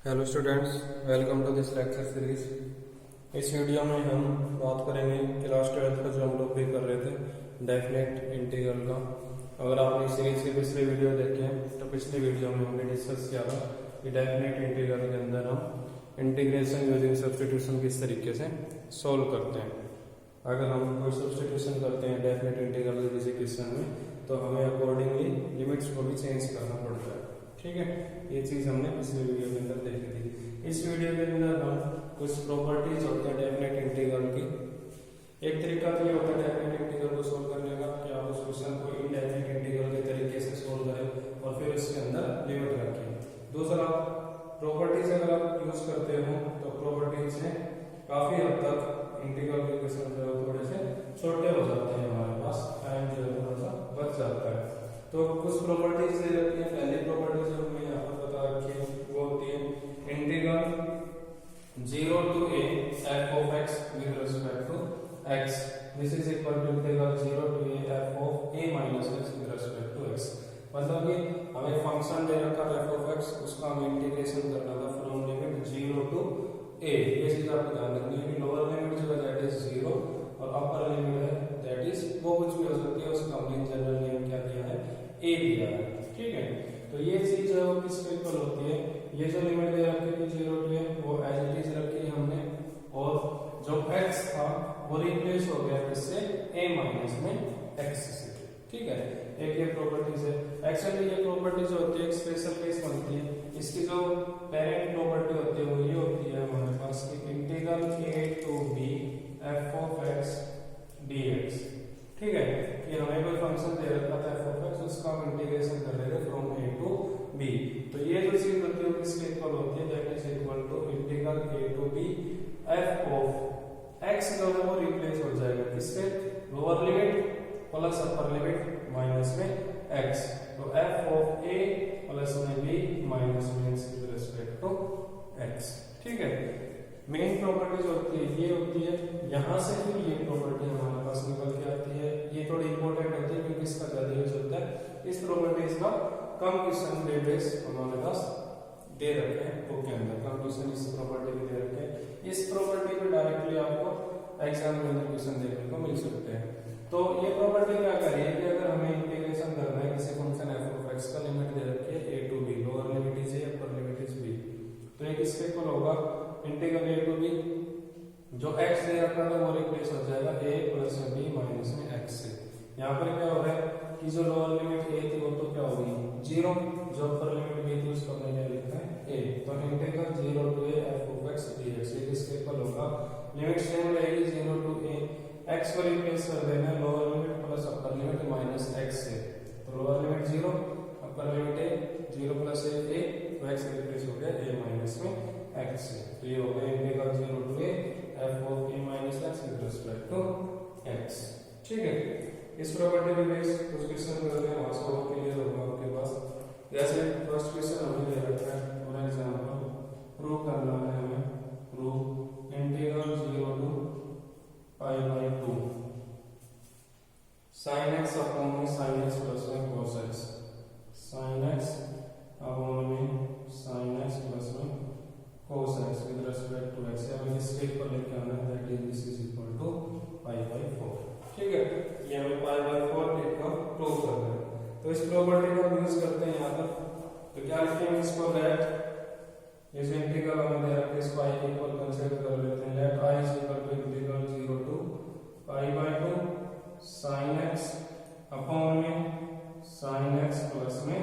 Hello students, welcome to this lecture series. इस वीडियो में हम बात करेंगे क्लास 12th का जो हम लोग भी कर रहे थे डेफिनेट इंटीग्रल का। अगर आपने सीरीज के पिछले वीडियो देखे हैं तो पिछले वीडियो में हमने डिस्कस किया था कि डेफिनेट इंटीग्रल के अंदर हम इंटीग्रेशन यूजिंग सब्स्टिट्यूशन किस तरीके से सोल्व करते हैं। अगर हम कोई सब्स्टिट्यूशन करते हैं डेफिनेट इंटीग्रल के किसी क्वेश्चन में तो हमें अकॉर्डिंगली लिमिट्स को भी चेंज करना पड़ता है। ठीक है, ये चीज हमने पिछले वीडियो के अंदर देखी थी। इस वीडियो के अंदर हम कुछ प्रॉपर्टीज होते हैं डेफिनेट इंटीग्रल की। एक तरीका तो ये होता है डेफिनेट इंटीग्रल को सोल्व करने का कि आप उस क्वेश्चन को इनडेफिनेट इंटीग्रल के तरीके से सोल्व करें और फिर उसके अंदर लिमिट रखें। दूसरा, प्रॉपर्टीज अगर आप यूज करते हो तो प्रॉपर्टीज से काफी हद तक इंटीग्रल के क्वेश्चन जो है थोड़े से छोटे हो जाते हैं, हमारे पास टाइम जो है थोड़ा सा बच जाता है। तो कुछ प्रॉपर्टीज दे रखी है। पहली प्रॉपर्टी जो हमें यहाँ पर बता रखी है वो होती है integral 0 to a f of x with respect to x, this is equal to integral 0 to a f of a minus x with respect to x। मतलब कि हमें फंक्शन दे रखा है f of x, उसका हमें इंटीग्रेशन करना था from limit 0 to a। ये चीज आपको ध्यान रखनी है कि लोअर लिमिट जो है दैट इज 0 और अपर लिमिट है दैट इज वो कुछ भी हो सकती है, उसका हमने जनरल नेम क्या दिया है, a दिया है। ठीक है, तो ये चीज जो है किसके इक्वल होती है, ये जो लिमिट दे रखी है 0 to a वो एज इट इज रखी हमने और जो x था वो रिप्लेस हो गया किससे, a माइनस में x से। ठीक है, एक ये प्रॉपर्टीज है। एक्चुअली ये प्रॉपर्टीज होती है एक स्पेशल केस बनती है। इसकी जो पेरेंट प्रॉपर्टी होती है वो ये होती है हमारे पास कि integral a to b f of x dx। ठीक है, कि हमें कोई फंक्शन दे रखा था f of x, उसका हम इंटीग्रेशन कर रहे थे फ्रॉम a to b। तो ये जो चीज होती है किसके इक्वल होती है, that is equal to integral a to b f of x जो है वो रिप्लेस हो जाएगा किससे, lower limit plus upper limit minus में x। तो f of a प्लस में b माइनस में x with respect to x। ठीक है, मेन प्रॉपर्टी जो होती है ये होती है। यहां से फिर ये प्रॉपर्टी हमारे पास निकल के आती है। ये थोड़ी इंपॉर्टेंट होती है क्योंकि इसका ज्यादा यूज होता है। इस प्रॉपर्टीज का कम क्वेश्चन बेस हमारे पास दे रखे हैं बुक के अंदर, कम क्वेश्चन इस प्रॉपर्टी के दे रखे हैं। इस प्रॉपर्टी पे डायरेक्टली आपको एग्जाम के अंदर क्वेश्चन देखने को मिल सकते हैं। तो ये प्रॉपर्टी क्या कर रही है कि अगर हमें इंटीग्रेशन करना है किसी फंक्शन f of x का, लिमिट दे रखी है a to b, lower limit is a upper limit is b, तो ये किसके इक्वल होगा, इंटीग्रल a to b जो x दे रखा है वो रिप्लेस हो जाएगा a प्लस b माइनस में x से। यहाँ पर क्या हो रहा है कि जो लोअर लिमिट a थी वो तो क्या होगी 0, जो अपर लिमिट b थी उसको हमने क्या लिखा है a। तो integral 0 to a f of x dx ये किसके इक्वल होगा, लिमिट सेम रहेगी 0 to a, x को रिप्लेस कर देना lower limit plus upper limit minus x से। तो lower limit 0, upper limit a, 0 plus a तो x रिप्लेस हो गया a माइनस में x से। तो ये हो गया integral 0 to a f of a minus x with respect to x। ठीक है, इस प्रॉपर्टी पे बेस कुछ क्वेश्चन करते हैं, वहां से वो क्लियर होगा आपके पास। जैसे फर्स्ट क्वेश्चन हमें दे रखा है फॉर एग्जांपल, प्रूव करना है हमें, prove integral 0 to pi by 2 sin x upon में sin x प्लस में cos x, sin x upon में sin x प्लस में cos x with respect to x। हमें इसके इक्वल लेके आना है that is this is equal to pi by 4। ठीक है, ये हमें पाई बाय 4 लिखकर प्रूव करना है। तो इस प्रॉपर्टी को हम यूज करते हैं यहाँ पर। तो क्या लिखेंगे इसको, दैट ये जो इंटीग्रल हमें दे रखा है इसको i के इक्वल कंसीडर कर लेते हैं। Let i is equal to integral 0 to pi by 2 sin x upon में sin x प्लस में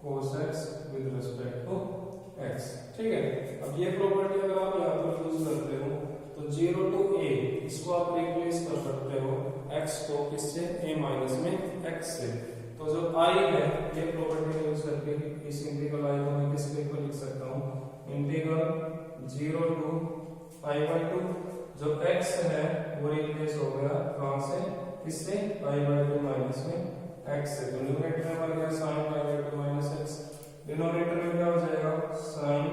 cos x with respect to x। ठीक है, अब ये प्रॉपर्टी अगर आप यहाँ पर यूज करते हो तो 0 to a इसको आप रिप्लेस कर सकते हो x को किससे, a माइनस में x से। तो जो i है ये प्रॉपर्टी यूज करके इस इंटीग्रल i को मैं किसके इक्वल लिख सकता हूँ, इंटीग्रल 0 to पाई बाय 2 जो x है वो रिप्लेस हो गया कहां से, किससे, पाई बाय 2 माइनस में x से। तो न्यूमरेटर में आ गया sin pi by 2 minus x, denominator में क्या हो जाएगा sin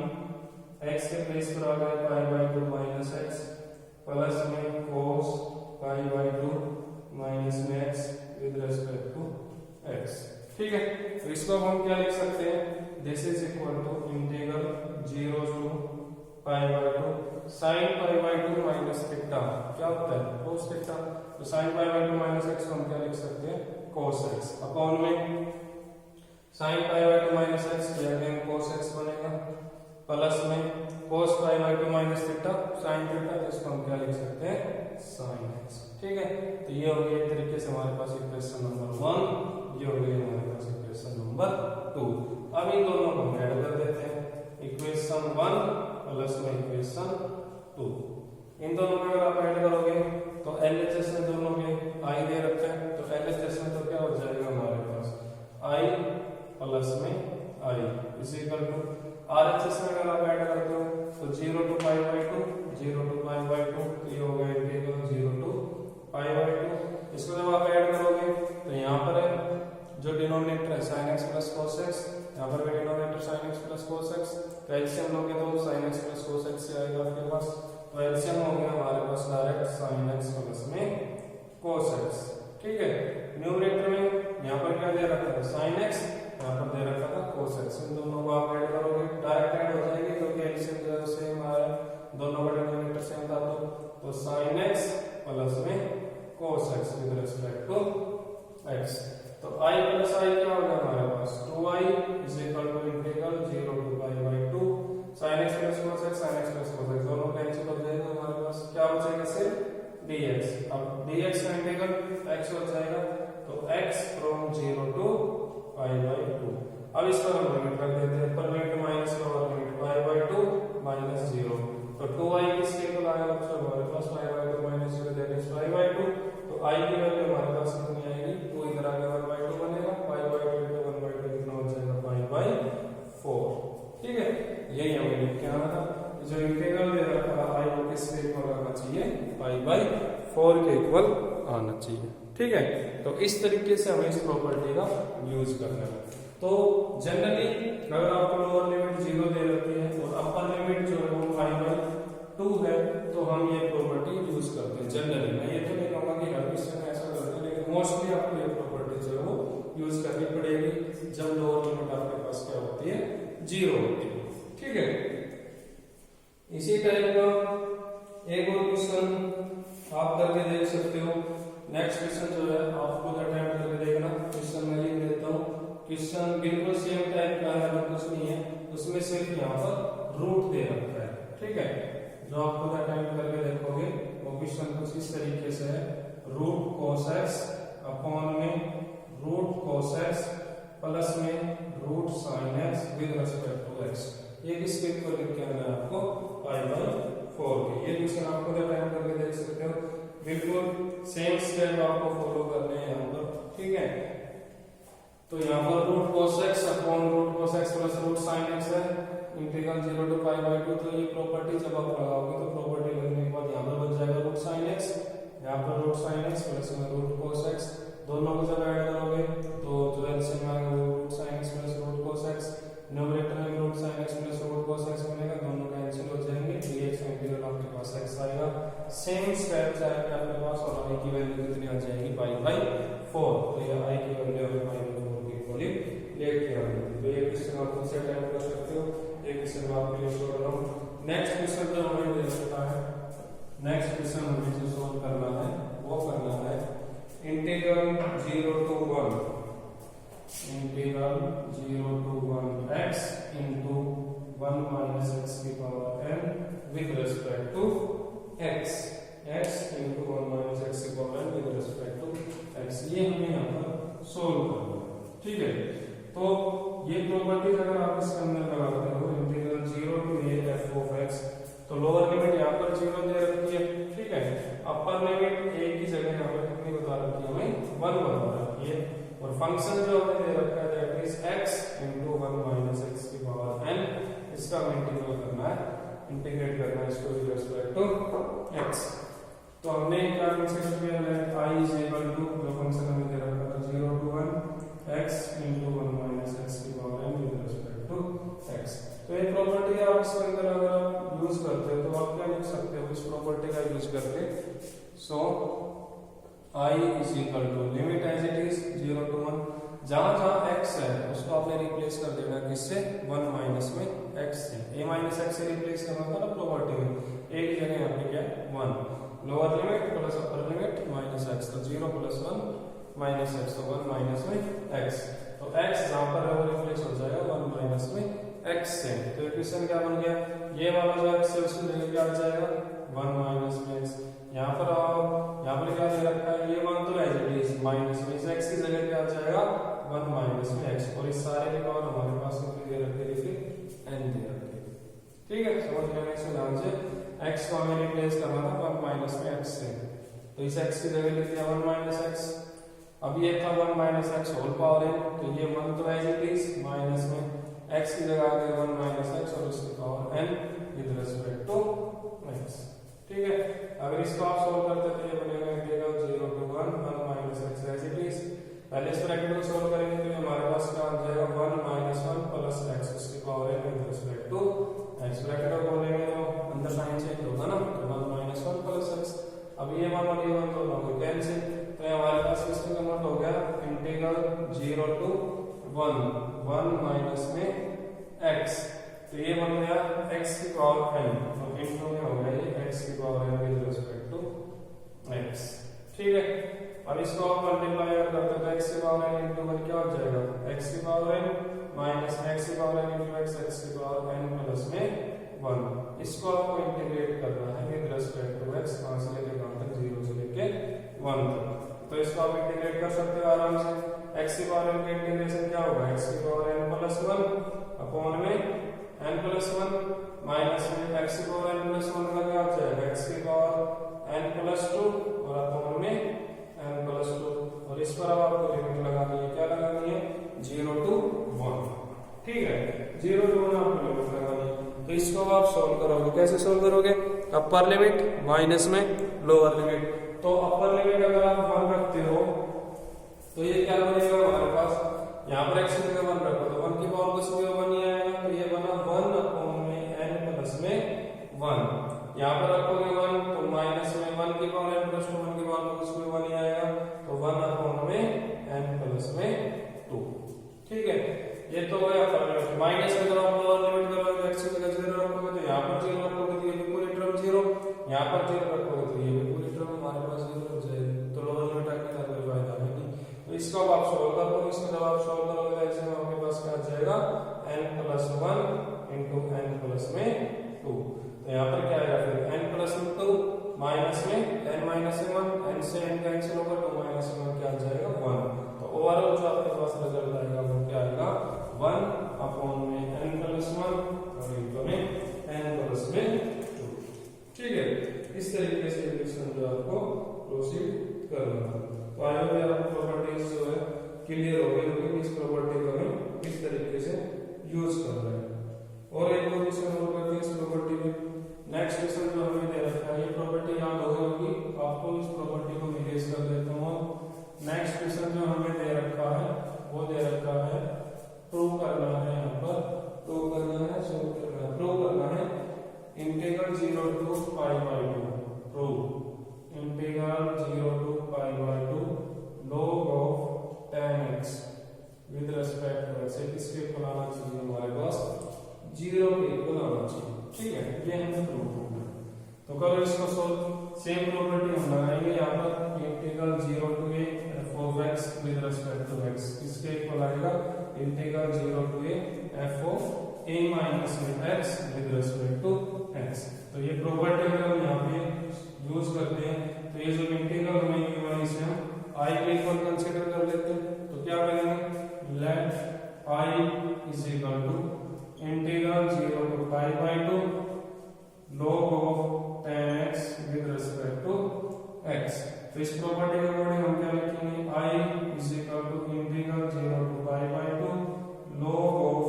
x के प्लेस पर आ गया pi by 2 minus x plus में cos पाई बाय 2 माइनस में x with respect to x। ठीक है, तो इसको हम क्या लिख सकते हैं, this is equal to integral 0 sine pi by 2 minus theta क्या होता है cos थीटा। तो sine pi by 2 minus x हम क्या लिख सकते हैं cos x अपॉन में sine pi by 2 minus x या अगेन cos x बनेगा प्लस में cos pi by 2 minus theta sine theta, तो इसको हम क्या लिख सकते हैं sin x। ठीक है, तो ये हो गया एक तरीके से हमारे पास इक्वेशन नंबर 1, ये हो गया हमारे पास इक्वेशन नंबर 2। अब इन दोनों को ऐड कर देते हैं, इक्वेशन 1 प्लस में इक्वेशन 2। इन दोनों में अगर आप ऐड करोगे तो LHS में दोनों में i दे रखा है, तो LHS में तो क्या हो जाएगा हमारे पास i प्लस में i is equal to RHS में अगर आप ऐड करते हो तो 0 to pi by 2 0 to pi by 2, तो ये हो गया इंटीग्रल 0 to पाई बाई 2। इसको जब आप ऐड करोगे तो यहाँ पर है जो डिनोमिनेटर है sin x plus cos x, यहाँ पर भी denominator sin x plus cos x, तो एलसीएम लोगे तो sin x plus cos x से आएगा आपके पास, तो एलसीएम हो गया हमारे पास डायरेक्ट sin x प्लस में cos x। ठीक है, न्यूमरेटर में यहाँ पर क्या दे रखा था sin x, यहाँ पर दे रखा था cos x। इन दोनों को आप ऐड करोगे डायरेक्ट ऐड हो जाएंगे क्योंकि एलसीएम जो सेम आ रहा है, दोनों का डिनोमिनेटर सेम था, तो sin x प्लस में cos x with respect to x। तो i प्लस i क्या हो गया हमारे पास 2i is equal to integral 0 to pi by 2 sin x plus cos x sin x plus cos x दोनों कैंसिल हो जाएगा, हमारे पास क्या बचेगा सिर्फ dx। अब dx का इंटीग्रल x हो जाएगा, तो x from 0 to pi by 2। अब इस पर हम लिमिट रख देते हैं, upper limit minus lower limit pi by 2 minus 0, तो 2i किसके इक्वल आएगा बच्चों हमारे पास pi by 2 minus 0 that is pi by 2। तो i की वैल्यू हमारे पास कितनी आएगी 2 इधर आ गया 1/2 बनेगा, पाई बाई 2 into 1/2 कितना हो जाएगा पाई बाई 4। ठीक है, यही हमें लिख के आना था, जो इंटीग्रल दे रखा है i को किसके इक्वल आना चाहिए पाई बाई 4 के इक्वल आना चाहिए। ठीक है, तो इस तरीके से हमें इस प्रॉपर्टी का यूज करना है। तो जनरली अगर आपको लोअर लिमिट 0 दे रखी है और अपर लिमिट जो है वो पाई बाई 2 है, तो हम ये प्रॉपर्टी यूज करते हैं जनरली। मैं ये तो नहीं कहूंगा कि हर किसी में ऐसा करते हैं, लेकिन मोस्टली आपको ये प्रॉपर्टी जो है वो यूज करनी पड़ेगी जब लोअर लिमिट आपके पास क्या होती है 0 होती है। ठीक है, इसी टाइप का एक और क्वेश्चन आप करके देख सकते हो। नेक्स्ट क्वेश्चन जो है आपको अटेम्प्ट करके देखना, क्वेश्चन मैं लिख देता हूँ। क्वेश्चन बिल्कुल सेम टाइप का है, कुछ नहीं है, उसमें सिर्फ यहाँ पर रूट दे रखा है। ठीक है, जो आप खुद अटेम्प्ट करके देखोगे वो क्वेश्चन कुछ इस तरीके से है, रूट cos x अपॉन में रूट cos x प्लस में root sin x with respect to x। ये किसके इक्वल लिख के आना है आपको पाई बाई 4 के। ये क्वेश्चन आप खुद अटेम्प्ट करके देख सकते हो, बिल्कुल सेम स्टेप आपको फॉलो करने हैं यहाँ पर। ठीक है, तो यहाँ पर root cos x upon root cos x plus root sin x है, इंटीग्रल 0 to पाई बाई 2। तो ये प्रॉपर्टी जब आप लगाओगे तो प्रॉपर्टी लगने के बाद यहाँ पर बच जाएगा रूट sin x, यहाँ पर रूट sin x प्लस में रूट cos x, दोनों को जब ऐड करोगे तो जो एलसीएम में आएगा वो root sin x plus root cos x, numerator में root sin x plus root cos x बनेगा, दोनों कैंसिल हो जाएंगे, dx का इंटीग्रल आपके पास x आएगा। सेम स्टेप जाएगा आपके पास और i की वैल्यू कितनी आ जाएगी पाई बाई 4। तो ये i की वैल्यू हमें पाई बाई 4 की इक्वली लेके आएंगे। तो ये क्वेश्चन आप खुद से अटेम्प्ट कर सकते हो, एक क्वेश्चन आपके लिए छोड़ रहा हूँ। नेक्स्ट क्वेश्चन जो हमें दे सकता है, नेक्स्ट क्वेश्चन हमें जो सॉल्व करना है वो करना है integral 0 to 1 x into 1 minus x की power n with respect to x into 1 minus x की power n with respect to x। ये हमें यहाँ पर सोल्व करना है। ठीक है, तो ये प्रॉपर्टी अगर आप इसके अंदर लगाते हो integral 0 to a f of x, तो लोअर लिमिट यहाँ पर 0 दे रखी है। ठीक है, अपर लिमिट a की जगह यहाँ पर कितनी बता रखी है हमें 1 बता रखी है, और फंक्शन जो हमें दे रखा है that is x into 1 minus x की पावर n। इसका हमें इंटीग्रेट करना है इसको विद रिस्पेक्ट टू x। तो हमने क्या कंसीडर किया है i इज इक्वल टू जो फंक्शन हमें दे रखा था 0 to 1 x into 1 minus x की power n with respect to x। तो ये प्रॉपर्टी आप इसके अंदर अगर आप यूज करते हो तो आप क्या लिख सकते हो इस प्रॉपर्टी का यूज करके, so i is equal to limit as it is 0 to 1, जहां जहां x है उसको आपने रिप्लेस कर देना किससे 1 माइनस में एक्स से, ए माइनस एक्स से रिप्लेस करना था ना प्रॉपर्टी में, ए की जगह यहाँ पे क्या है 1, lower limit plus upper limit minus x, तो 0 प्लस 1 माइनस एक्स, तो 1 माइनस में एक्स, तो एक्स जहाँ पर है वो रिप्लेस हो जाएगा 1 माइनस में एक्स से। तो इक्वेशन क्या बन गया, ये वाला जो एक्स है उसकी जगह क्या आ जाएगा 1 माइनस में एक्स। यहाँ पर आओ, यहाँ पर क्या दे रखा है, ये 1 तो एज इट इज माइनस में एक्स की जगह क्या आ जाएगा 1 माइनस में एक्स, और इस सारे की पावर हमारे पास दे रखे फिर एन दे रखे। ठीक है, समझ लेना इसे ध्यान से, एक्स को हमें रिप्लेस करना था 1 माइनस में एक्स से, तो इस एक्स की जगह लिख दिया 1 माइनस एक्स। अब ये था 1 minus x whole power n, तो ये 1 तो एज इट इज माइनस में एक्स की जगह आ गया 1 माइनस एक्स और उसकी power n with respect to x. ठीक है, अगर इसको आप सोल्व करते तो ये बनेगा integral 0 to 1 1 minus x as it is. पहले इस ब्रैकेट को सोल्व करेंगे तो हमारे पास क्या आ जाएगा 1 माइनस 1 प्लस एक्स उसकी power n with respect to x. Bracket को खोलेंगे तो अंदर साइन चेंज होगा ना, तो 1 माइनस 1 प्लस एक्स। अब ये 1 और ये 1 दोनों को कैंसिल, तो हमारे पास किसमें कन्वर्ट हो गया इंटीग्रल 0 to 1 माइनस में एक्स, तो ये बन गया एक्स की पावर एन, तो इंटू में हो गया ये एक्स की power n with respect to x. ठीक है, अब इसको आप मल्टीप्लाई करते हैं तो एक्स की पावर एन इंटू में क्या हो जाएगा एक्स की पावर एन माइनस एक्स की power n into x, x की पावर एन प्लस में 1। इसको आपको इंटीग्रेट करना है विद रिस्पेक्ट टू एक्स, कहां से लेके कहां तक 0 से लेके 1 तक, तो इसको आप इंटीग्रेट कर सकते हो आराम से। एक्स की पावर एन का इंटीग्रेशन क्या होगा एक्स की पावर एन प्लस 1 अपॉन में एन प्लस 1 माइनस में एक्स की पावर एन प्लस 1 का क्या हो जाएगा एक्स की पावर एन प्लस 2 और अपॉन में एन प्लस 2, और इस पर अब आपको लिमिट लगानी है, क्या लगानी है 0 to 1। ठीक है, 0 to 1 आपको लिमिट लगानी है, तो इसको आप सॉल्व करोगे, कैसे सॉल्व करोगे, अपर लिमिट माइनस में लोअर लिमिट, तो अपर लिमिट अगर आप 1 रखते हो तो ये क्या बनेगा हमारे पास, यहाँ पर एक्स की जगह 1 रखो तो 1 की पावर कुछ भी 1 ही आएगा, तो ये बना 1 अपॉन में n प्लस में 1। यहाँ पर रखोगे 1 तो माइनस में 1 की पावर n प्लस 2, 1 की पावर कुछ भी 1 ही आएगा, तो 1 अपॉन में n प्लस में 2। ठीक है, ये तो है अपर लिमिट। माइनस में जब आप लोअर लिमिट करोगे तो x की जगह 0 रखोगे, तो यहाँ पर 0 रखोगे तो ये भी पूरी टर्म 0, यहाँ पर 0 रखोगे तो ये भी पूरी टर्म हमारे पास 0 हो जाएगी, तो लोअर लिमिट रखने का कोई फायदा नहीं। तो इसको अब आप सोल्व कर लो, इसको जब आप सोल्व करोगे तो ऐसे में आपके पास क्या आ जाएगा n plus 1 into n plus में 2, तो यहाँ पर क्या आएगा फिर n प्लस 2 माइनस में n माइनस 1, n से n कैंसिल होगा, 2 माइनस 1 क्या आ जाएगा 1, तो ओवरऑल जो आपके पास रिजल्ट आएगा वो क्या आएगा 1 अपॉन में n प्लस 1 और इंटू में n प्लस में 2। ठीक है, इस तरीके से इक्वेशन जो आपको प्रोसीड करना है। तो आई होप आपको प्रॉपर्टीज जो है क्लियर हो गई होगी, इस प्रॉपर्टी को हम किस तरीके से यूज कर रहे हैं। और एक और क्वेश्चन और करते हैं इस प्रॉपर्टी में। नेक्स्ट क्वेश्चन जो हमें दे रखा है, ये प्रॉपर्टी याद हो गई होगी आपको, इस प्रॉपर्टी को रिलेट कर देता हूँ। नेक्स्ट क्वेश्चन जो हमें दे रखा है वो दे रखा है प्रूव करना है, यहाँ पर प्रूव करना है, सोल्व करना है, प्रूव करना है integral 0 to pi by 2, prove integral 0 to pi by 2 log of tan x with respect to x, किसके इक्वल आना चाहिए हमारे पास 0 के इक्वल आना चाहिए। ठीक है, ये हमें प्रूव करना है, तो करो इसको सोल्व। सेम प्रॉपर्टी हम लगाएंगे यहाँ पर integral 0 to a f of x with respect to x, किसके इक्वल आएगा integral 0 to a f of a minus x with respect to x। तो ये प्रॉपर्टी अगर हम यहाँ पे यूज करते हैं तो ये जो इंटीग्रल हमें गिवन है इसे हम i के इक्वल कंसीडर कर लेते हैं, तो क्या करेंगे let i is equal to integral 0 to pi by 2 log of tan x with respect to x। तो इस प्रॉपर्टी के अकॉर्डिंग हम क्या लिखेंगे i is equal to integral 0 to pi by 2 log of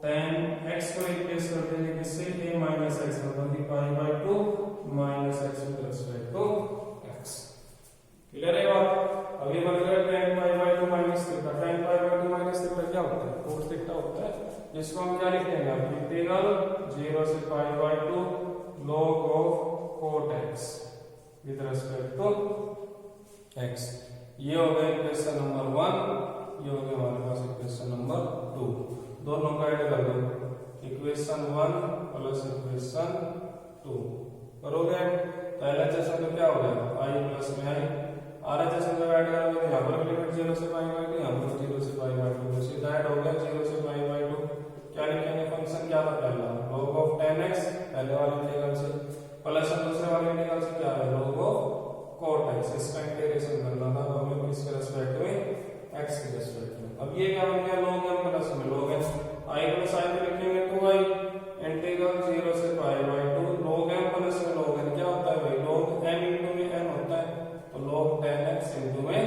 tan x को replace कर देंगे किससे a माइनस x मतलब कि pi by 2 minus x with respect to x। Clear है बात। अब ये बन गया tan pi by 2 minus theta, tan pi by 2 minus theta क्या होता है cos थीटा होता है, जिसको हम क्या लिखेंगे अब इंटीग्रल 0 से pi by 2 log of cot x with respect to x। ये हो गया इक्वेशन नंबर 1, ये हो गया हमारे पास इक्वेशन नंबर 2, दोनों का ऐड कर दो इक्वेशन 1 प्लस इक्वेशन 2 करोगे। तो LHS में क्या हो गया i प्लस में i, RHS में जब ऐड करोगे तो यहाँ पर लिमिट 0 से पाई बाई 2, यहाँ पर 0 से पाई बाई 2, तो सीधा ऐड हो गया 0 से पाई बाई 2। क्या लिखेंगे, फंक्शन क्या था पहला, log ऑफ 10x पहले वाले इंटीग्रल से, प्लस दूसरे वाले इंटीग्रल से क्या है, log ऑफ cot x। इसका इंटीग्रेशन करना था हमें किसके रेस्पेक्ट में, x के रेस्पेक्ट में। अब ये क्या बन गया, log m प्लस में log n, i plus i पे लिखेंगे 2i इंटीग्रल 0 से पाई बाई 2, log m प्लस में log n क्या होता है भाई, log m इंटू में n होता है, तो log 10x इंटू में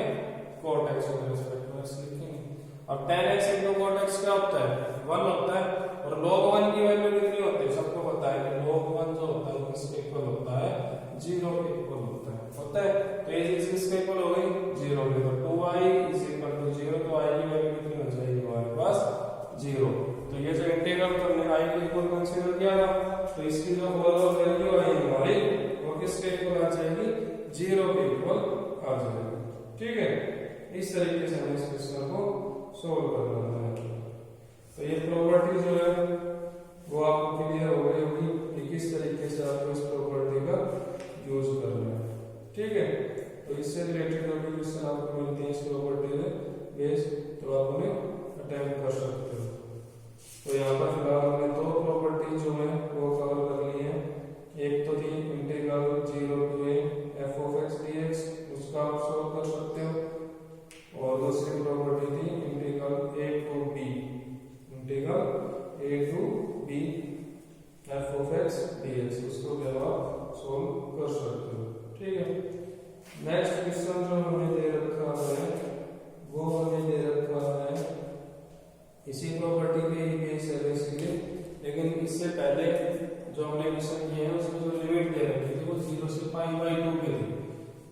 cot x के रेस्पेक्ट में लिखेंगे। अब 10x इंटू cot x क्या होता है, 1 होता है, और log 1 की वैल्यू कितनी होती है, सबको पता है कि log 1 जो होता है वो किसके इक्वल होता है, 0 के इक्वल होता है। तो ये चीज किसके इक्वल हो गई, 0 के। तो 2i इज इक्वल टू 0, तो i की वैल्यू कितनी हो जाएगी हमारे पास, 0। तो ये जो इंटीग्रल हमने i के इक्वल कंसीडर किया था, तो इसकी जो ओवरऑल वैल्यू आएगी हमारी वो किसके इक्वल आ जाएगी, 0 के इक्वल आ जाएगी। ठीक है, इस तरीके से हमें इस क्वेश्चन को सोल्व करना है। तो ये प्रॉपर्टी जो है वो आपको क्लियर हो गई होगी कि किस तरीके से आपको इस प्रॉपर्टी का यूज करना है। ठीक है, तो इससे रिलेटेड जो भी क्वेश्चन आपको मिलते हैं इस प्रॉपर्टी से बेस, तो आप उन्हें अटेम्प्ट कर सकते हो। तो यहाँ पर फिलहाल हमने दो प्रॉपर्टी जो है वो कवर कर ली है। एक तो थी integral 0 to a f of x dx, उसका आप सॉल्व कर सकते हो, और दूसरी प्रॉपर्टी थी integral a to b f of x dx, उसको भी आप सॉल्व कर सकते हो। ठीक है, नेक्स्ट क्वेश्चन जो हमें दे रखा है वो हमें दे रखा है इसी प्रॉपर्टी के ही बेस है बेसिकली, लेकिन इससे पहले जो हमने क्वेश्चन किए हैं उसमें जो लिमिट दे रखी थी वो 0 से पाई बाई 2 पे थी।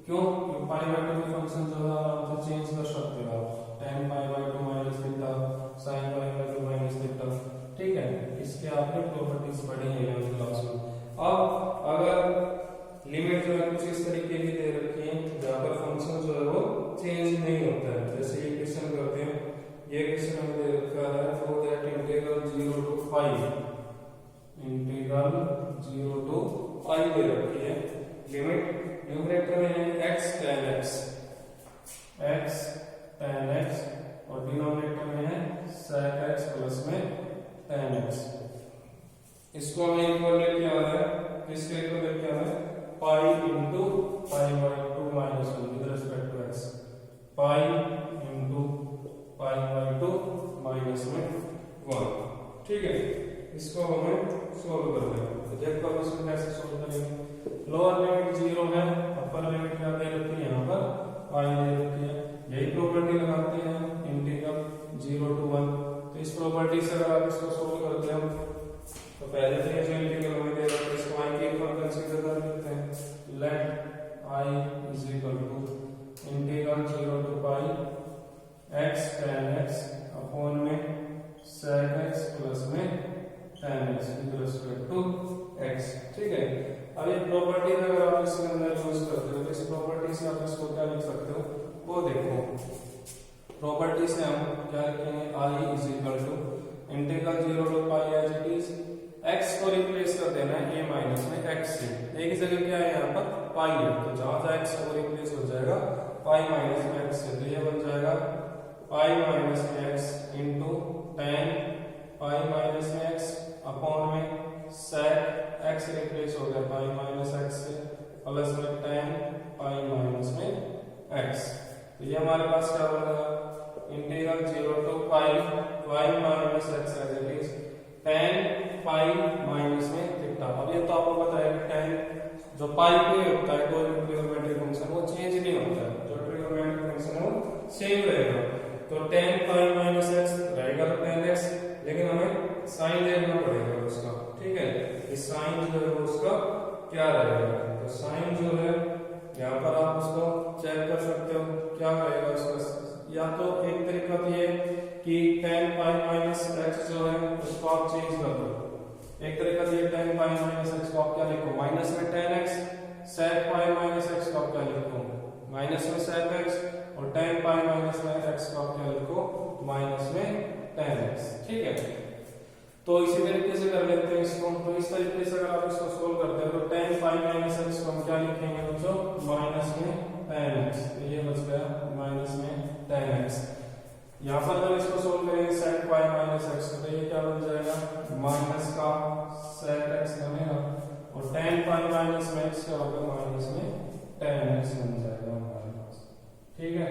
क्यों, क्योंकि पाई बाई 2 के फंक्शन जो है आप चेंज कर सकते हो, आप tan pi by 2 minus theta, sin pi by 2 minus theta. ठीक है, इसके आपने प्रॉपर्टीज पढ़ी है यहाँ क्लास में। अब अगर लिमिट जो है कुछ इस तरीके की दे रखी है जहाँ पर फंक्शन जो है वो चेंज नहीं होता है, जैसे ये क्वेश्चन करते हैं, ये क्वेश्चन हमें दे रखा है for that integral 0 to pi, integral 0 to पाई दे रखी है। लिमिट न्यूमरेटर में है x tan x और डिनोमिनेटर में है sec x प्लस में tan x। इसको हमें इक्वल लेके आना है, किसके इक्वल लेके आना है, pi into pi by 2 minus 1 with respect to x, pi into pi by 2 minus में 1। ठीक है, इसको हमें सोल्व करना है। तो देखो हम इसको कैसे सोल्व करेंगे। लोअर लिमिट 0 है, अपर लिमिट क्या दे रखी है, यहाँ पर पाई दे रखी है। यही प्रॉपर्टी लगाते हैं इंटीग्रल 0 to 1। तो इस प्रॉपर्टी से अगर आप इसको सोल्व करते हैं तो पहले से जो इंटीग्रल हमें दे रखा है इसको i के इक्वल कंसीडर कर लेते हैं। Let i is equal to integral 0 to pi x tan x upon में sec x प्लस में tan x with respect to x। ठीक है, अब ये प्रॉपर्टी अगर आप इसके अंदर यूज करते हो तो इस प्रॉपर्टी से आप इसको क्या लिख सकते हो वो देखो। प्रॉपर्टी से हम क्या लिखेंगे, i is equal to integral 0 to pi as it is, x को रिप्लेस कर देना है a माइनस में x से। एक ही जगह क्या है यहाँ पर पाई है, तो जहां से x को रिप्लेस हो जाएगा पाई माइनस में x से, तो ये बन जाएगा पाई माइनस में x into tan pi minus में x अपॉन में sec x रिप्लेस हो गया पाई माइनस x से प्लस में tan पाई माइनस में x। तो ये हमारे पास क्या बनेगा, integral 0 to pi minus x as it is tan pi minus में थीटा। अब ये तो आपको पता है कि tan जो पाई पे होता है कोई भी ट्रिग्नोमेट्रिक फंक्शन वो चेंज नहीं होता है, जो ट्रिग्नोमेट्रिक फंक्शन है वो सेम रहेगा। तो tan पाई माइनस x रहेगा तो tan x, लेकिन हमें साइन देखना पड़ेगा उसका। ठीक है, इस साइन जो है उसका क्या रहेगा, तो साइन जो है यहाँ पर आप उसको चेक कर सकते हो क्या रहेगा उसका। या तो एक तरीका तो ये कि tan पाई माइनस x जो है उसको आप चेंज कर दो। एक तरीका तो ये tan पाई माइनस x को आप क्या लिखो, माइनस में tan x, sec पाई माइनस x को आप क्या लिखो, माइनस में sec x, और tan पाई माइनस x को आप क्या लिखो, माइनस में tan x। ठीक है, तो इसी तरीके से कर लेते हैं इसको। तो इस तरीके से अगर आप इसको सोल्व करते हैं तो tan पाई माइनस एक्स को हम क्या लिखेंगे बच्चों, माइनस में tan x। ये बच गया माइनस में tan x। यहाँ पर जब इसको सोल्व करेंगे sec पाई माइनस एक्स तो ये क्या बन जाएगा, माइनस का sec x बनेगा, और tan पाई माइनस में x क्या होगा, माइनस में tan x बन जाएगा हमारे पास। ठीक है,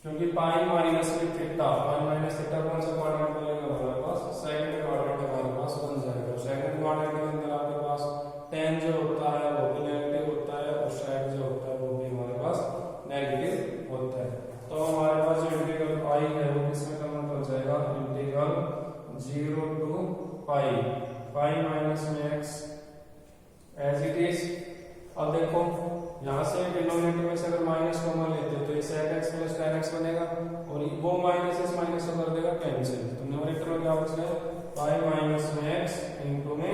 क्योंकि पाई माइनस में थीटा, पाई माइनस थीटा कौन सा क्वाड्रेंट बनेगा हमारे पास, सेकंड क्वाड्रेंट हमारे पास बन जाएगा। सेकंड क्वाड्रेंट के अंदर आपके पास tan जो होता है वो भी नेगेटिव होता है, और sec जो होता है वो भी हमारे पास नेगेटिव होता है। तो हमारे पास जो इंटीग्रल पाई है वो किसमें कन्वर्ट हो जाएगा, इंटीग्रल 0 टू पाई माइनस में x एज इट इज। अब देखो यहाँ से डिनोमिनेटर में से अगर माइनस कॉमन लेते हो तो ये sec x plus tan x बनेगा, और वो माइनस इस माइनस को कर देगा कैंसिल। तो न्यूमरेटर में क्या बच गया, पाई माइनस में x इंटू में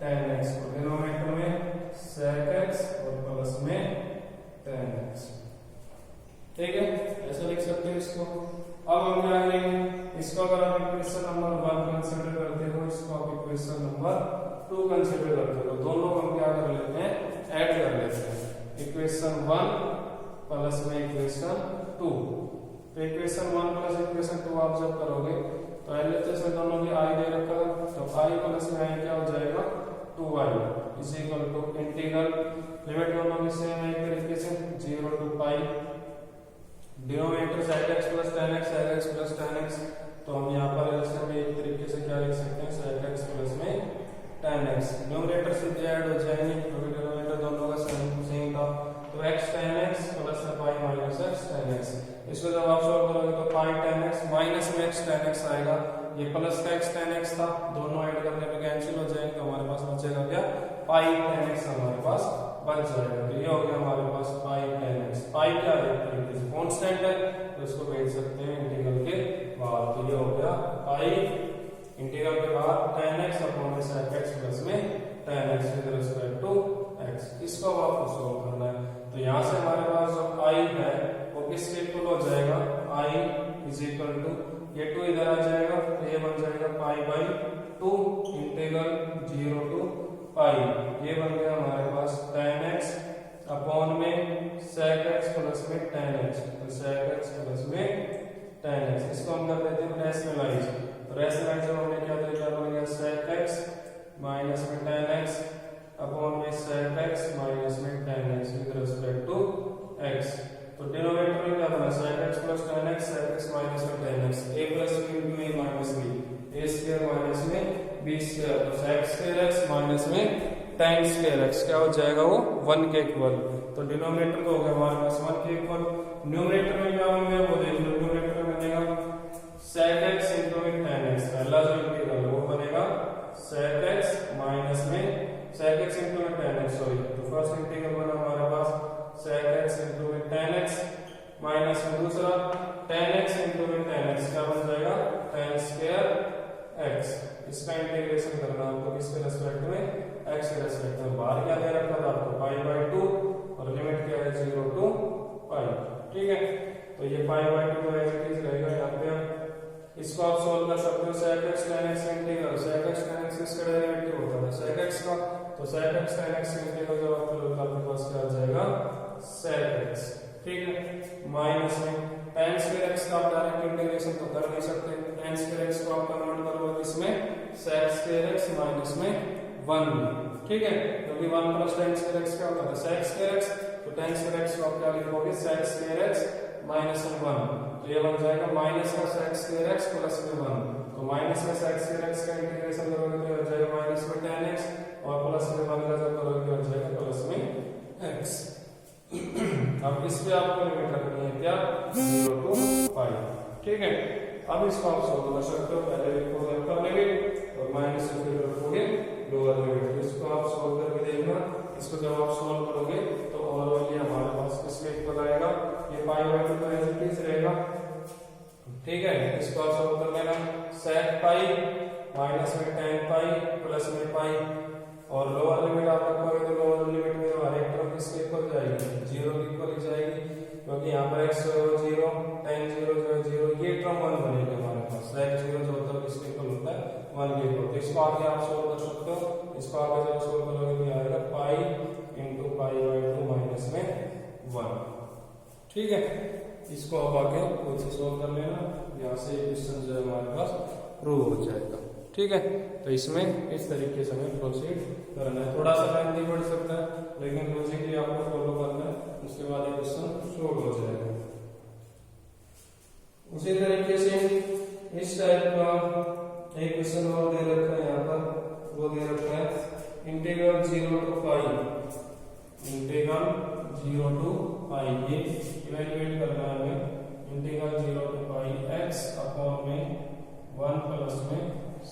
tan x, और डिनोमिनेटर में sec x और प्लस में tan x। ठीक है, ऐसा लिख सकते हो इसको। अब हम क्या करेंगे, इसको अगर आप इक्वेशन नंबर 1 कंसीडर करते हो, इसको आप इक्वेशन नंबर 2 कंसीडर करते हो, दोनों हम क्या कर लेते हैं, ऐड कर लेते हैं। इक्वेशन 1 प्लस में इक्वेशन 2। तो इक्वेशन 1 प्लस इक्वेशन 2 आप जब करोगे तो एलएचएस में दोनों की आई दे रखा है, तो आई प्लस में आई क्या हो जाएगा, 2i is equal to integral, limit दोनों की सेम है एक तरीके से, 0 to pi, denominator sec x plus tan x, sec x plus tan x। तो हम यहाँ पर ऐसे में एक तरीके से क्या लिख सकते हैं, sec x प्लस में tan x। न्यूमरेटर से ऐड हो जाएंगे क्योंकि डिनोमिनेटर दोनों का सेम था, तो x tan x plus pi minus x tan x। इसको जब आप सॉल्व करोगे तो पाई tan x माइनस में x tan x आएगा, ये प्लस का x tan x था, दोनों ऐड करने पे कैंसिल हो जाएंगे, तो हमारे पास बचेगा क्या, पाई tan x हमारे पास बच जाएगा। तो ये हो गया हमारे पास पाई tan x। पाई क्या है, एक तरीके से कांस्टेंट है, तो इसको भेज सकते हैं इंटीग्रल के बाहर। तो ये हो गया पाई इंटीग्रल के बाहर tan x upon sec x plus में tan x with respect to x। इसको आपको सॉल्व करना है। तो यहाँ से हमारे पास जो i है वो किसके इक्वल हो जाएगा, i इज इक्वल टू, ये 2 इधर आ जाएगा तो ये बन जाएगा पाई बाई 2 इंटीग्रल 0 टू पाई, ये बन गया हमारे पास tan x अपॉन में sec x प्लस में tan x। तो sec x प्लस में tan x, इसको हम कर देते हैं रैशनलाइज। तो रैशनलाइज जब हमने क्या किया, क्या बन गया, sec x माइनस में tan x अपॉन में sec x माइनस में tan x with respect to x। तो डिनोमिनेटर में क्या बना, sec x plus tan x, sec x minus में tan x, a plus b into a minus b, a square minus में b square, तो sec square x minus में tan square x क्या हो जाएगा, वो 1 के इक्वल। तो डिनोमिनेटर को हो गया हमारे पास 1 के इक्वल। न्यूमरेटर में क्या होंगे वो देख लो, न्यूमरेटर में बनेगा sec x इंटू में tan x, पहला जो इंटीग्रल वो बनेगा sec x माइनस में sec x इंटू में tan x, सॉरी। तो फर्स्ट इंटीग्रल बना हमारे पास sec x इंटू में tan x माइनस में दूसरा tan x इंटू में tan x क्या बन जाएगा, tan स्क्वायर x। इसका इंटीग्रेशन करना आपको किसके रेस्पेक्ट में, x के रेस्पेक्ट में। बाहर क्या दे रखा था आपको, पाई बाई 2, और लिमिट क्या है 0 टू पाई। ठीक है, तो ये pi by 2 as it is रहेगा यहाँ पे। इसको आप सोल्व कर सकते हो, sec x tan x integral, sec x tan x इसका डेरिवेटिव होता है sec x का, तो sec x tan x integral जब आप करोगे आपके पास क्या आ जाएगा, sec x। ठीक है, माइनस में tan स्क्वायर x का आप डायरेक्ट इंटीग्रेशन तो कर नहीं सकते, tan स्क्वायर x को आप कन्वर्ट करोगे इसमें sec स्क्वायर x माइनस में 1। ठीक है, क्योंकि 1 प्लस tan स्क्वायर x क्या होता है, sec स्क्वायर x, तो tan स्क्वायर x को आप क्या लिखोगे, sec स्क्वायर x माइनस में 1। तो ये बन जाएगा माइनस का sec स्क्वायर x प्लस में 1। तो माइनस में sec स्क्वायर x का इंटीग्रेशन करोगे तो हो जाएगा माइनस में tan x, और प्लस में 1 का जब करोगे हो जाएगा प्लस में x। अब इस पे आपको लिमिट रखनी है क्या, 0 टू पाई। ठीक है, अब इसको आप सोल्व कर सकते हो, पहले लिखोगे अपर लिमिट और माइनस से फिर रखोगे लोअर लिमिट। इसको आप सोल्व करके देखना, इसको जब आप सोल्व करोगे तो ओवरऑल हमारे पास किसके इक्वल आएगा, ये पाई बाई 2 तो एज इट इज रहेगा। ठीक है, इसको आप सोल्व कर लेना, sec पाई माइनस में tan पाई प्लस में पाई, और लोअर लिमिट आप रखोगे तो लोअर लिमिट में हमारे एक तरफ किसके इक्वल जाएगी, 0 के इक्वल ही जाएगी, क्योंकि यहाँ पर x 0 tan 0 जो है 0, ये टर्म 1 बनेगा हमारे पास। sec 0 जो होता है किसके इक्वल होता है, इसको आगे आप सोल्व कर सकते हो। इसको आगे जब सोल्व करोगे तो आएगा पाई इंटू पाई बाई 2 माइनस में 1। ठीक है, इसको आप आगे खुद से सोल्व कर लेना, यहाँ से क्वेश्चन जो है हमारे पास प्रूव हो जाएगा। ठीक है, तो इसमें इस तरीके से हमें प्रोसीड करना है। थोड़ा सा टाइम भी बढ़ सकता है, लेकिन लॉजिकली आपको फॉलो करना है, उसके बाद ये क्वेश्चन सोल्व हो जाएगा। उसी तरीके से इस टाइप का एक क्वेश्चन और दे रखा है यहाँ पर, वो दे रखा है integral 0 to pi, integral 0 to pi, ये इवेल्युएट करना है हमें। Integral 0 to pi x upon में 1 प्लस में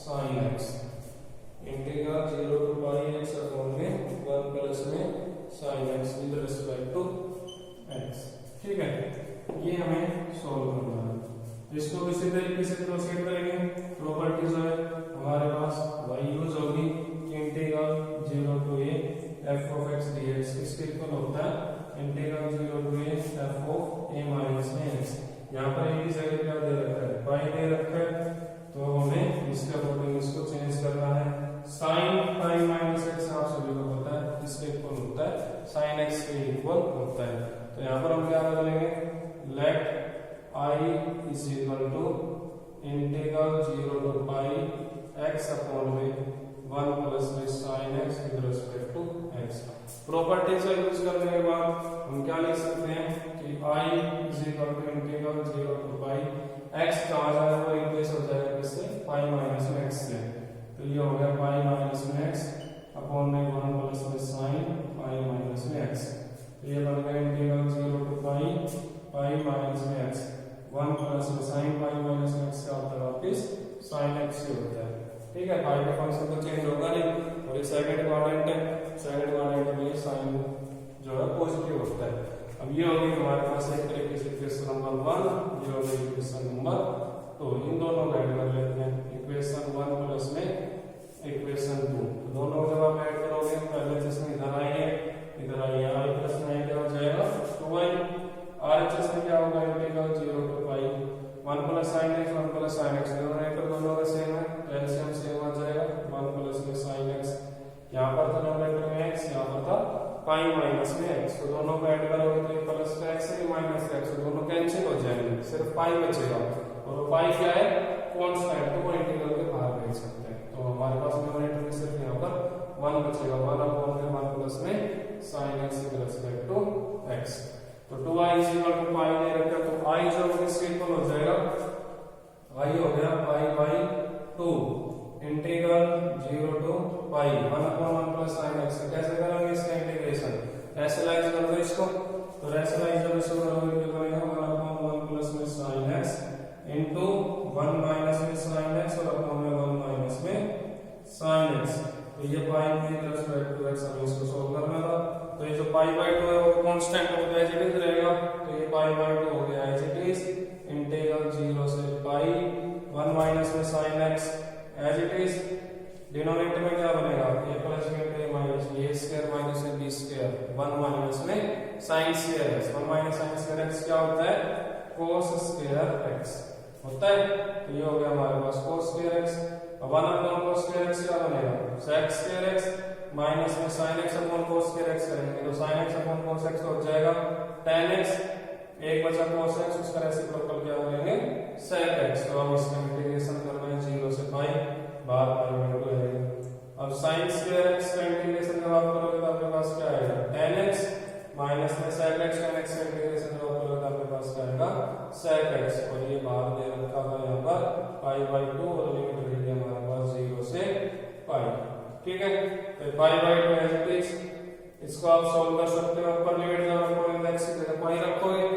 sin x, इंटीग्रल 0 टू पाई x अपॉन में 1 प्लस में sin x with respect to x। ठीक है, ये हमें सोल्व करना है। इसको किसी तरीके से प्रोसीड करेंगे। प्रॉपर्टी जो है हमारे पास वही यूज होगी कि integral 0 to a f of x dx इसके इक्वल होता है integral 0 to a f of a minus में x। यहाँ पर a की जगह क्या दे रखा है, पाई दे रखा है, तो हमें इसके अकॉर्डिंग इसको चेंज करना है। sin पाई माइनस x आप सभी को पता है किसके इक्वल होता है, sin x के इक्वल होता है। तो यहाँ पर हम क्या करेंगे, let I is equal to integral 0 to pi x upon में 1 प्लस में sin x with respect to x। Property से यूज करने के बाद हम क्या लिख सकते हैं कि I is equal to integral 0 to pi x कहाँ जाएगा, वो रिप्लेस हो जाएगा किससे, पाई माइनस में x से। तो ये हो गया पाई माइनस में x अपॉन में 1 प्लस में sin पाई माइनस में x। तो ये बन गया इंटीग्रल 0 टू पाई माइनस में x 1 प्लस में sin पाई माइनस x का होता है वापिस sin x से होता है। ठीक है, पाई का फंक्शन तो चेंज होगा नहीं, और ये सेकंड क्वाड्रेंट है, सेकंड क्वाड्रेंट में sin जो है पॉजिटिव होता है। अब ये होगी हमारे पास एक तरीके से इक्वेशन नंबर 1, ये होगी इक्वेशन नंबर 2। इन दोनों को ऐड कर लेते हैं, इक्वेशन 1 प्लस में इक्वेशन 2। तो दोनों को जब आप ऐड करोगे, पहले जिसमें इधर आइए, इधर आइए, i प्लस में क्या हो जाएगा 2i, RHS में क्या होगा integral 0 to pi 1 plus sin x 1 plus sin x, denominator दोनों का सेम है, एलसीएम सेम आ जाएगा 1 प्लस में sin x। यहाँ पर था डिनोमिनेटर में x, यहाँ पर था पाई माइनस में x, तो दोनों को ऐड करोगे तो ये प्लस का x है, माइनस का x, तो दोनों कैंसिल हो जाएंगे, सिर्फ पाई बचेगा। और वो पाई क्या है, कांस्टेंट, तो वो इंटीग्रल के बाहर भेज सकते हैं। तो हमारे पास डिनोमिनेटर में सिर्फ यहाँ पर 1 बचेगा, 1 अपॉन में 1 प्लस में sin x with respect to x। तो 2i is equal to पाई दे रखा, तो i जो है इसके इक्वल हो जाएगा, i हो गया pi by 2 integral 0 to pi 1 upon 1 plus sin x। कैसे करेंगे इसका इंटीग्रेशन, रैशनलाइज कर दो इसको, तो रैशनलाइज जब इसको करोगे तो बनेगा 1 अपॉन 1 प्लस में sin x इनटू 1 माइनस में sin x और अपॉन में 1 माइनस में sin x। तो ये पाई में रिस्पेक्ट टू x, हमें इसको सोल्व करना था। तो ये जो पाई बाई 2 है वो कांस्टेंट हो गया, एज इट इज रहेगा, तो ये पाई बाई 2 हो गया एज इट इज, इंटीग्रल 0 से पाई 1 माइनस में sin x as it is. Denominator में क्या बनेगा, a plus b into a minus b, a square minus b square 1 minus में sin square x, 1 minus sin square x क्या होता है, cos square x होता है। तो ये हो गया हमारे पास cos स्क्वायर x। अब 1 अपॉन cos स्क्वायर x क्या बनेगा, sec स्क्वायर x माइनस में sin x upon cos square x करेंगे, तो sin x upon cos x हो जाएगा tan x, एक बचा cos x, उसका रेसिप्रोकल क्या करेंगे sec x। तो अब इसका इंटीग्रेशन करना है 0 से पाई, बाहर पाई बाई 2 आएगा। अब sin स्क्वायर x का इंटीग्रेशन जब आप करोगे तो आपके पास क्या आएगा, tan x माइनस में sec x, tan x का इंटीग्रेशन जब आप करोगे तो आपके पास क्या आएगा sec x, और ये बाहर दे रखा था यहाँ पर पाई बाई 2, और लिमिट रही है हमारे पास 0 से पाई। ठीक है, तो pi by 2 as it is, इसको आप सॉल्व कर सकते हो। ऊपर लिमिट जब रखोगे x की जगह पाई रखोगे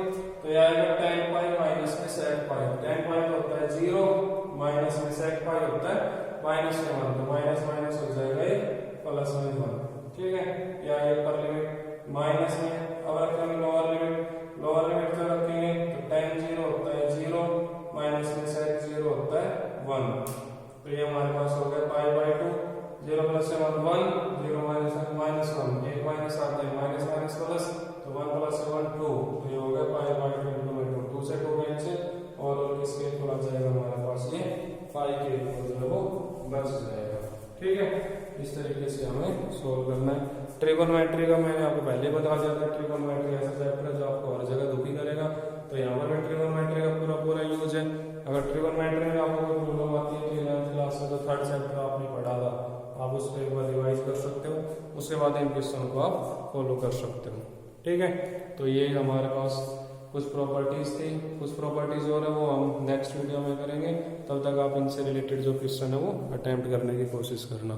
तो ये आएगा tan पाई माइनस में sec पाई। tan पाई होता है 0, माइनस में sec पाई होता है माइनस में 1, तो माइनस माइनस हो जाएगा ये प्लस में 1। ठीक है, या ये ऊपर लिमिट माइनस में, अब रखेंगे लोअर लिमिट क्या रखेंगे, तो tan 0 होता है 0, माइनस में sec 0 होता है 1। तो ये हमारे पास हो गया pi by 2, 0 plus 1 1, 0 minus 1 minus 1, एक माइनस आता है माइनस माइनस प्लस, तो 1 प्लस 1 2, तो ये हो गया पाई बाई 2 इंटू 2 से 2 कैंसिल, और इसके इक्वल आ जाएगा हमारे पास ये पाई के इक्वल जो है वो बच जाएगा। ठीक है, इस तरीके से हमें सोल्व करना है। ट्रिगोनोमेट्री का मैंने आपको पहले ही बता दिया था, ट्रिगोनोमेट्री ऐसा चैप्टर है जो आपको हर जगह दुखी करेगा, तो यहाँ पर भी ट्रिगोनोमेट्री का पूरा पूरा यूज है। अगर ट्रिगोनोमेट्री में आपको कोई प्रॉब्लम आती है कि 11th क्लास में तो थर्ड चैप्टर आपने पढ़ा था, आप उसको एक बार रिवाइज कर सकते हो, उसके बाद इन क्वेश्चन को आप फॉलो कर सकते हो। ठीक है, तो ये हमारे पास कुछ प्रॉपर्टीज थी, कुछ प्रॉपर्टीज और है वो हम नेक्स्ट वीडियो में करेंगे। तब तक आप इनसे रिलेटेड जो क्वेश्चन है वो अटेम्प्ट करने की कोशिश करना।